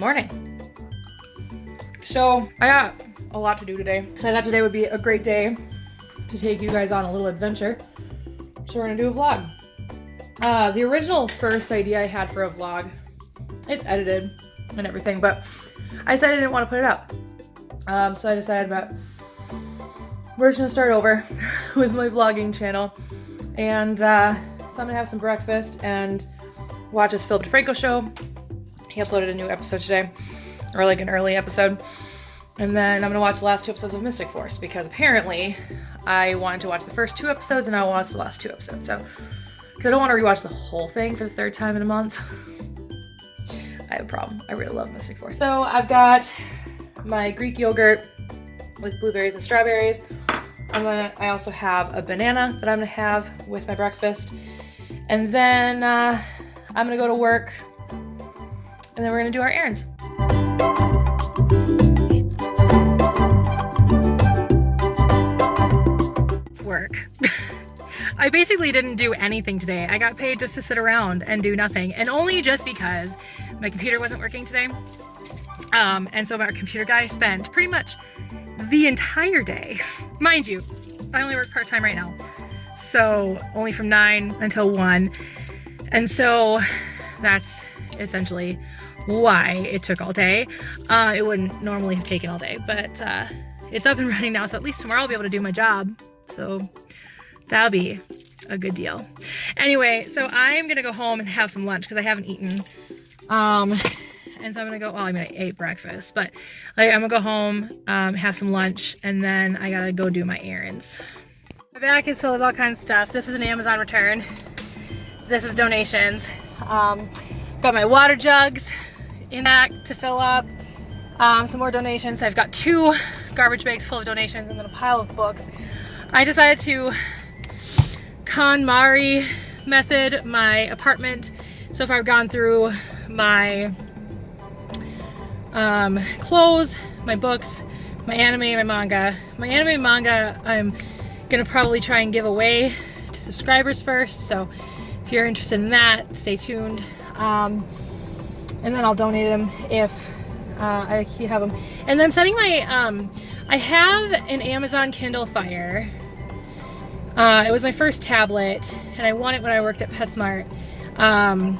morning. So I got a lot to do today. So I thought today would be a great day to take you guys on a little adventure. So we're gonna do a vlog. The original first idea I had for a vlog, it's edited and everything, but I decided I didn't want to put it up. So I decided that we're just gonna start over with my vlogging channel. And so I'm gonna have some breakfast and watch this Philip DeFranco show. He uploaded a new episode today, or like an early episode. And then I'm gonna watch the last 2 episodes of Mystic Force because apparently I wanted to watch the first 2 episodes and I watched the last 2 episodes. So, because I don't want to rewatch the whole thing for the 3rd time in a month. I have a problem. I really love Mystic Force. So I've got my Greek yogurt with blueberries and strawberries. I also have a banana that I'm gonna have with my breakfast. And then I'm gonna go to work and then we're gonna do our errands. Work. I basically didn't do anything today. I got paid just to sit around and do nothing, and only just because my computer wasn't working today. And so our computer guy spent pretty much the entire day. Mind you, I only work part-time right now, so only from 9 until 1. And so that's essentially why it took all day. It wouldn't normally have taken all day, but it's up and running now, so at least tomorrow I'll be able to do my job. So that'll be a good deal. Anyway, so I'm gonna go home and have some lunch because I haven't eaten. And so I'm gonna go, well, I mean, I ate breakfast, but like, I'm gonna go home, have some lunch, and then I gotta go do my errands. My bag is filled with all kinds of stuff. This is an Amazon return. This is donations. Got my water jugs in back to fill up. Some more donations. I've got 2 garbage bags full of donations and then a pile of books. I decided to KonMari method my apartment. So if I've gone through my clothes, my books, my anime, my manga. My anime and manga I'm gonna probably try and give away to subscribers first, so if you're interested in that, stay tuned. And then I'll donate them if I have them. And then I'm setting my, I have an Amazon Kindle Fire. It was my first tablet, and I won it when I worked at PetSmart. I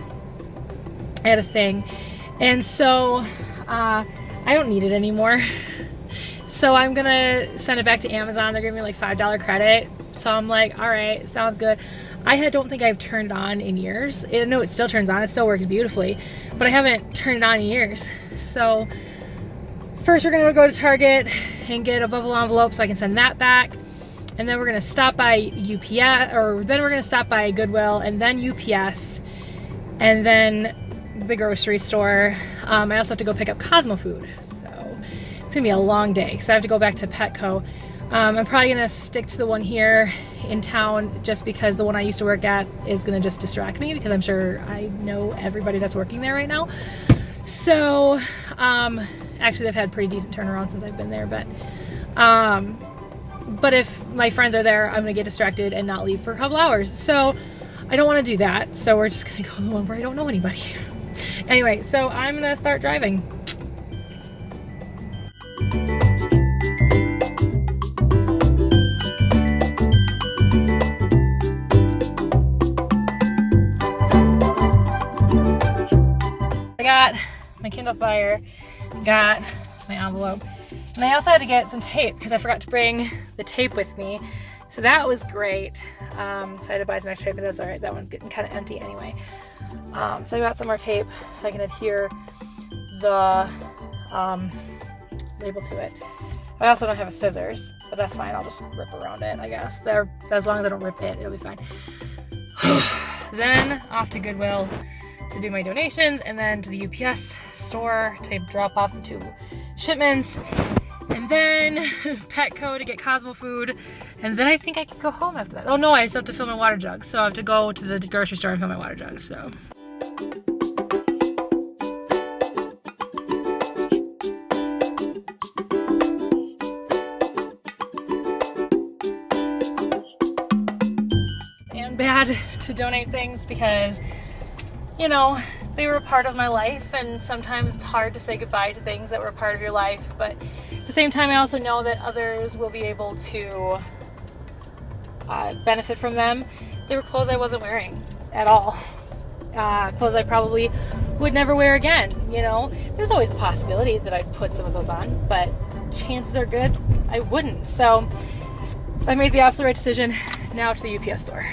had a thing. And so I don't need it anymore. So I'm gonna send it back to Amazon. They're giving me like $5 credit. So I'm like, all right, sounds good. I don't think I've turned it on in years. No, it still turns on. It still works beautifully, but I haven't turned it on in years. So first we're gonna go to Target and get a bubble envelope so I can send that back. And then we're gonna stop by UPS, or then we're gonna stop by Goodwill and then UPS and then the grocery store. I also have to go pick up Cosmo food, so it's gonna be a long day because I have to go back to Petco. I'm probably gonna stick to the one here in town just because the one I used to work at is gonna just distract me because I'm sure I know everybody that's working there right now. So actually they've had pretty decent turnaround since I've been there, but if my friends are there, I'm gonna get distracted and not leave for a couple hours. So I don't want to do that. So we're just gonna go to the one where I don't know anybody. Anyway, so I'm gonna start driving. I got my Kindle Fire, got my envelope, and I also had to get some tape because I forgot to bring the tape with me. So that was great. So I had to buy some extra tape, but that's all right. That one's getting kind of empty anyway. So I got some more tape so I can adhere the label to it. I also don't have a scissors, but that's fine. I'll just rip around it, I guess. As long as I don't rip it, it'll be fine. Then off to Goodwill to do my donations, and then to the UPS store to drop off the 2 shipments, and then Petco to get Cosmo food, and then I think I can go home after that. Oh no, I still have to fill my water jugs, so I have to go to the grocery store and fill my water jugs, so. And bad to donate things because, you know, they were a part of my life, and sometimes it's hard to say goodbye to things that were a part of your life, but at the same time I also know that others will be able to benefit from them. They were clothes I wasn't wearing at all. Clothes I probably would never wear again, you know. There's always the possibility that I'd put some of those on, but chances are good I wouldn't. So I made the absolute right decision. Now to the UPS store.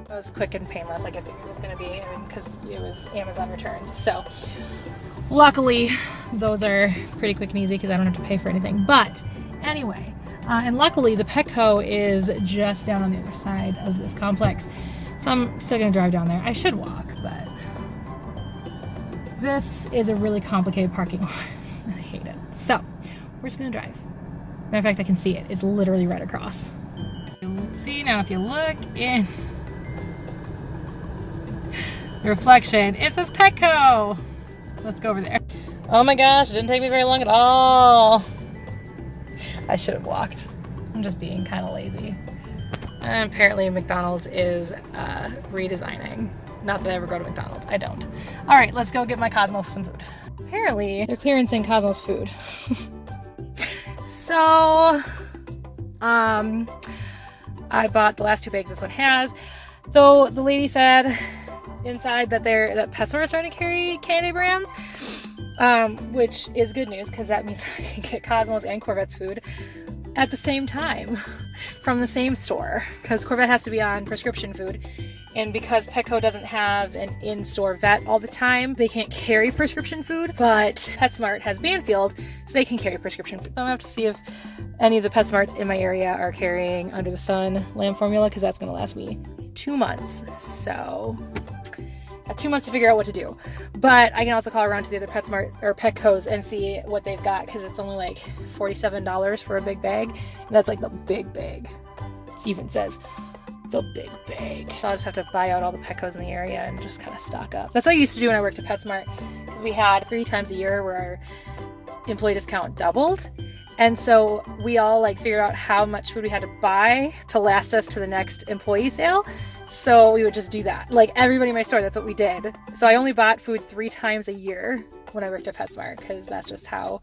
It was quick and painless like I figured it was going to be, because it was Amazon returns. So luckily those are pretty quick and easy because I don't have to pay for anything. But anyway, and luckily the Petco is just down on the other side of this complex. So I'm still going to drive down there. I should walk, but this is a really complicated parking lot. I hate it. So we're just going to drive. Matter of fact, I can see it. It's literally right across. See, now if you look in the reflection, it says Petco. Let's go over there. Oh my gosh, it didn't take me very long at all. I should have walked. I'm just being kind of lazy. And apparently McDonald's is redesigning. Not that I ever go to McDonald's. I don't. All right, let's go get my Cosmo some food. Apparently, they're clearancing Cosmo's food. So, I bought the last 2 bags this one has. Though the lady said inside that PetSmart is starting to carry candy brands, which is good news because that means I can get Cosmos and Corvette's food at the same time from the same store, because Corvette has to be on prescription food, and because Petco doesn't have an in-store vet all the time, they can't carry prescription food, but PetSmart has Banfield, so they can carry prescription food. So I'm gonna have to see if any of the PetSmarts in my area are carrying Under the Sun lamb formula, because that's gonna last me 2 months. So got 2 months to figure out what to do. But I can also call around to the other PetSmart or Petcos and see what they've got, because it's only like $47 for a big bag. And that's like the big bag. It even says the big bag. So I'll just have to buy out all the Petcos in the area and just kind of stock up. That's what I used to do when I worked at PetSmart, because we had 3 times a year where our employee discount doubled. And so we all like figured out how much food we had to buy to last us to the next employee sale. So we would just do that. Like everybody in my store, that's what we did. So I only bought food 3 times a year when I worked at PetSmart, because that's just how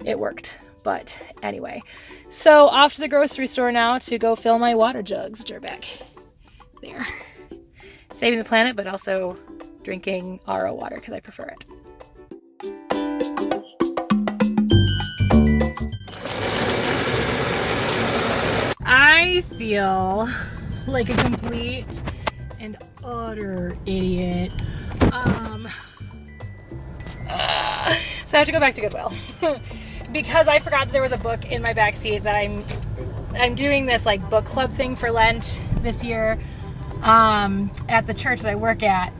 it worked. But anyway, so off to the grocery store now to go fill my water jugs, which are back there. Saving the planet, but also drinking RO water because I prefer it. I feel like a complete and utter idiot. So I have to go back to Goodwill because I forgot that there was a book in my backseat that I'm doing this like book club thing for Lent this year at the church that I work at,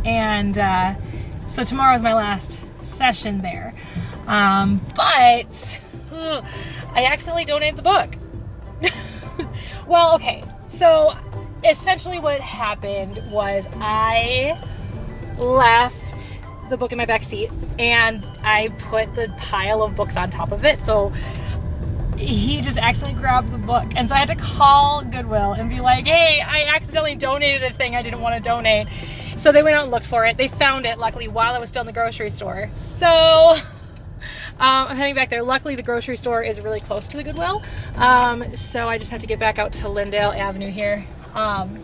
and so tomorrow is my last session there. But I accidentally donated the book. Well, okay, so essentially what happened was I left the book in my back seat and I put the pile of books on top of it, so he just accidentally grabbed the book, and so I had to call Goodwill and be like, hey, I accidentally donated a thing I didn't want to donate. So they went out and looked for it. They found it, luckily, while I was still in the grocery store. So I'm heading back there. Luckily, the grocery store is really close to the Goodwill, so I just have to get back out to Lyndale Avenue here, and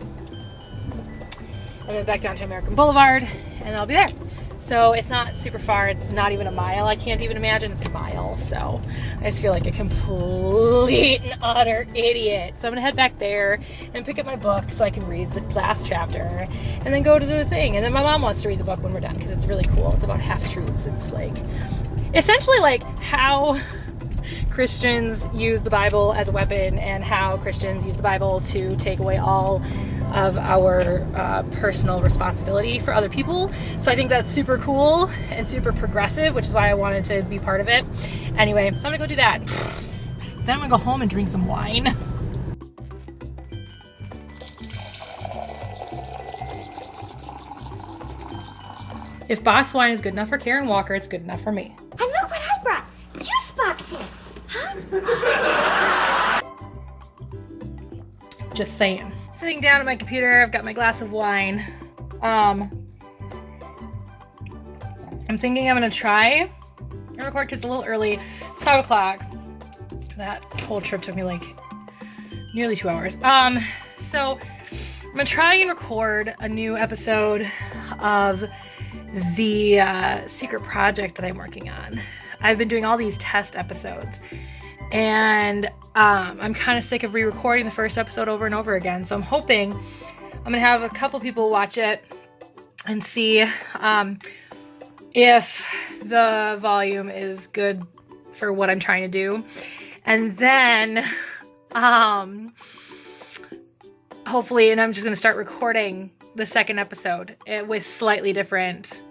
then back down to American Boulevard, and I'll be there. So it's not super far. It's not even a mile. I can't even imagine it's a mile. So I just feel like a complete and utter idiot. So I'm gonna head back there and pick up my book so I can read the last chapter, and then go to the thing. And then my mom wants to read the book when we're done because it's really cool. It's about half-truths. It's like essentially like how Christians use the Bible as a weapon, and how Christians use the Bible to take away all of our personal responsibility for other people. So I think that's super cool and super progressive, which is why I wanted to be part of it. Anyway, so I'm gonna go do that. Then I'm gonna go home and drink some wine. If boxed wine is good enough for Karen Walker, it's good enough for me. And look what I brought! Juice boxes! Huh? Just saying. sitting down at my computer. I've got my glass of wine. I'm thinking I'm gonna try and record because it's a little early. It's 5 o'clock. That whole trip took me like nearly 2 hours. So I'm gonna try and record a new episode of the secret project that I'm working on. I've been doing all these test episodes, and I'm kind of sick of re-recording the first episode over and over again. So I'm hoping I'm gonna have a couple people watch it and see if the volume is good for what I'm trying to do. And then hopefully, and I'm just gonna start recording the second episode with slightly different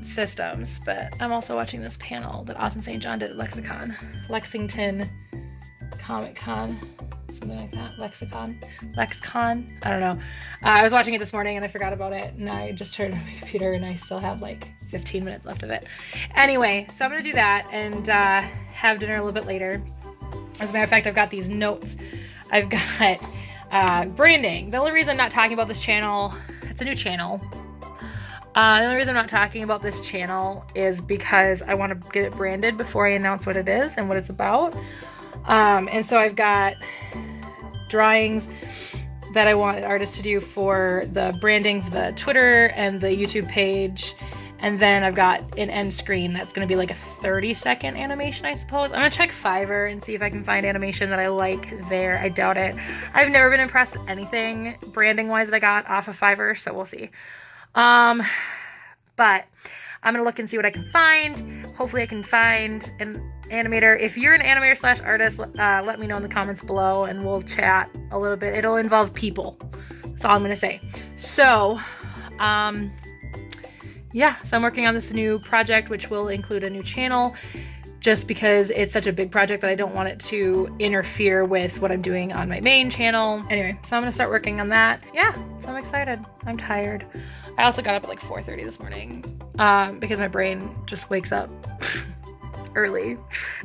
systems. But I'm also watching this panel that Austin St. John did at Lexington Comic Con, something like that. LexCon, I don't know. I was watching it this morning and I forgot about it, and I just turned on my computer and I still have like 15 minutes left of it. Anyway, so I'm gonna do that and have dinner a little bit later. As a matter of fact, I've got these notes. I've got branding. The only reason I'm not talking about this channel, it's a new channel. The only reason I'm not talking about this channel is because I want to get it branded before I announce what it is and what it's about. And so I've got drawings that I want artists to do for the branding for the Twitter and the YouTube page. And then I've got an end screen that's going to be like a 30-second animation, I suppose. I'm going to check Fiverr and see if I can find animation that I like there. I doubt it. I've never been impressed with anything branding-wise that I got off of Fiverr, so we'll see. But I'm going to look and see what I can find. Hopefully I can find an animator. If you're an animator / artist, let me know in the comments below and we'll chat a little bit. It'll involve people. That's all I'm going to say. So, yeah, so I'm working on this new project, which will include a new channel, just because it's such a big project that I don't want it to interfere with what I'm doing on my main channel. Anyway, so I'm gonna start working on that. Yeah, so I'm excited. I'm tired. I also got up at like 4:30 this morning because my brain just wakes up early.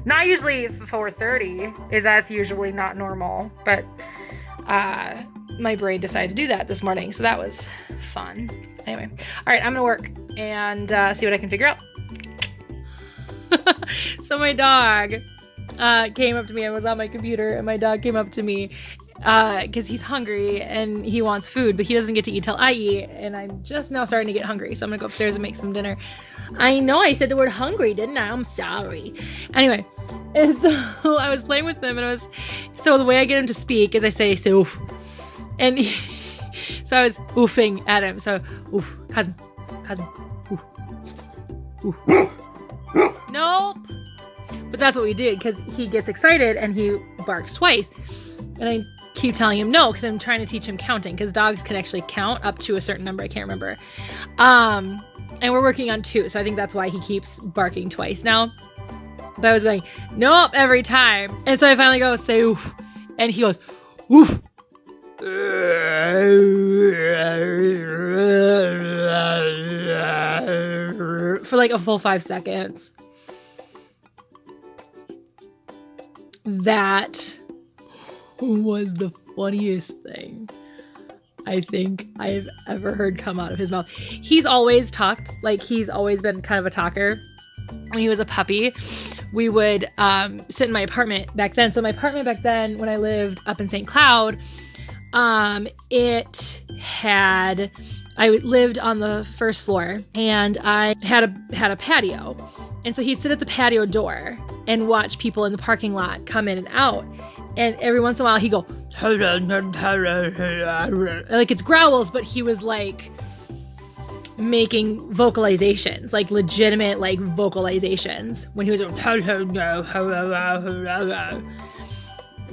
Not usually 4:30. That's usually not normal, but my brain decided to do that this morning, so that was fun. Anyway, all right, I'm gonna work and see what I can figure out. So my dog came up to me. I was on my computer, and my dog came up to me because he's hungry and he wants food, but he doesn't get to eat till I eat, and I'm just now starting to get hungry, so I'm gonna go upstairs and make some dinner. I know I said the word hungry, didn't I? I'm sorry. Anyway, and so I was playing with him, and so the way I get him to speak is I say, so, and so I was oofing at him. So, oof, cousin, oof, oof. Nope. But that's what we did, because he gets excited and he barks twice. And I keep telling him no, because I'm trying to teach him counting, because dogs can actually count up to a certain number. I can't remember. And we're working on 2, so I think that's why he keeps barking twice now. But I was going, nope, every time. And so I finally go, say oof. And he goes, oof. For like a full 5 seconds. That was the funniest thing I think I've ever heard come out of his mouth. He's always talked, like he's always been kind of a talker. When he was a puppy, we would sit in my apartment back then. So my apartment back then, when I lived up in St. Cloud, I lived on the first floor, and I had a patio. And so he'd sit at the patio door and watch people in the parking lot come in and out. And every once in a while he'd go, like it's growls, but he was like making vocalizations, like legitimate like vocalizations when he was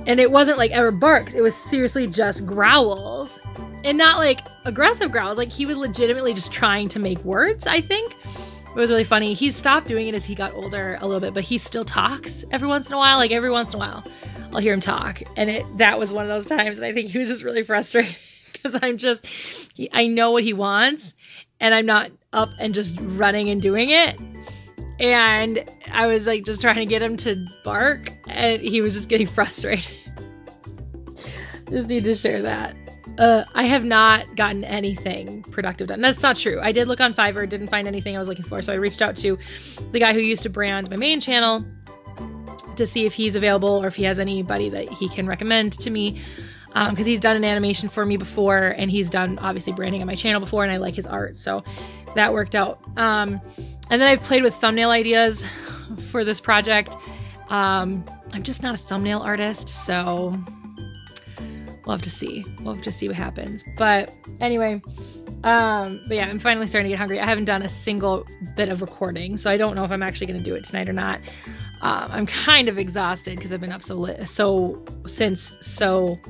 and it wasn't like ever barks. It was seriously just growls, and not like aggressive growls. Like he was legitimately just trying to make words, I think. It was really funny. He stopped doing it as he got older a little bit, but he still talks every once in a while. Like every once in a while, I'll hear him talk. And that was one of those times that I think he was just really frustrated because I know what he wants and I'm not up and just running and doing it. And I was like just trying to get him to bark, and he was just getting frustrated. Just need to share that. I have not gotten anything productive done. That's not true. I did look on Fiverr, didn't find anything I was looking for. So I reached out to the guy who used to brand my main channel to see if he's available or if he has anybody that he can recommend to me. Because he's done an animation for me before, and he's done obviously branding on my channel before, and I like his art. So that worked out. And then I've played with thumbnail ideas for this project. I'm just not a thumbnail artist, so we'll have to see. We'll have to see what happens. But anyway, but yeah, I'm finally starting to get hungry. I haven't done a single bit of recording, so I don't know if I'm actually going to do it tonight or not. I'm kind of exhausted because I've been up since so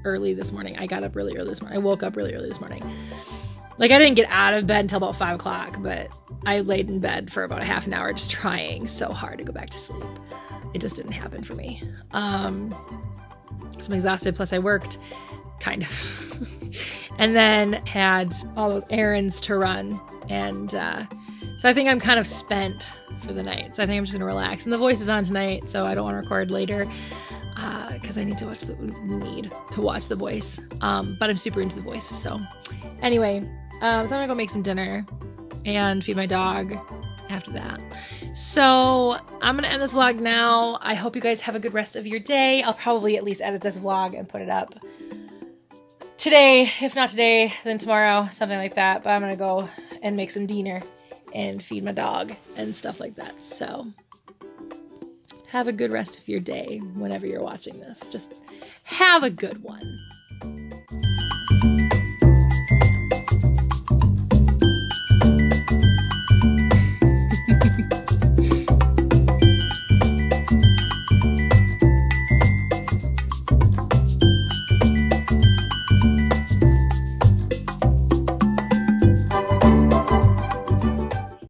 early this morning. I got up really early this morning. I woke up really early this morning. Like, I didn't get out of bed until about 5 o'clock, but I laid in bed for about a half an hour just trying so hard to go back to sleep. It just didn't happen for me. So I'm exhausted, plus I worked, kind of. And then had all those errands to run. And so I think I'm kind of spent for the night. So I think I'm just gonna relax. And The Voice is on tonight, so I don't want to record later because I need to watch The Voice. But I'm super into The Voice. So anyway, so I'm gonna go make some dinner and feed my dog after that. So I'm gonna end this vlog now. I hope you guys have a good rest of your day. I'll probably at least edit this vlog and put it up today. If not today, then tomorrow, something like that. But I'm gonna go and make some dinner and feed my dog and stuff like that. So have a good rest of your day whenever you're watching this. Just have a good one.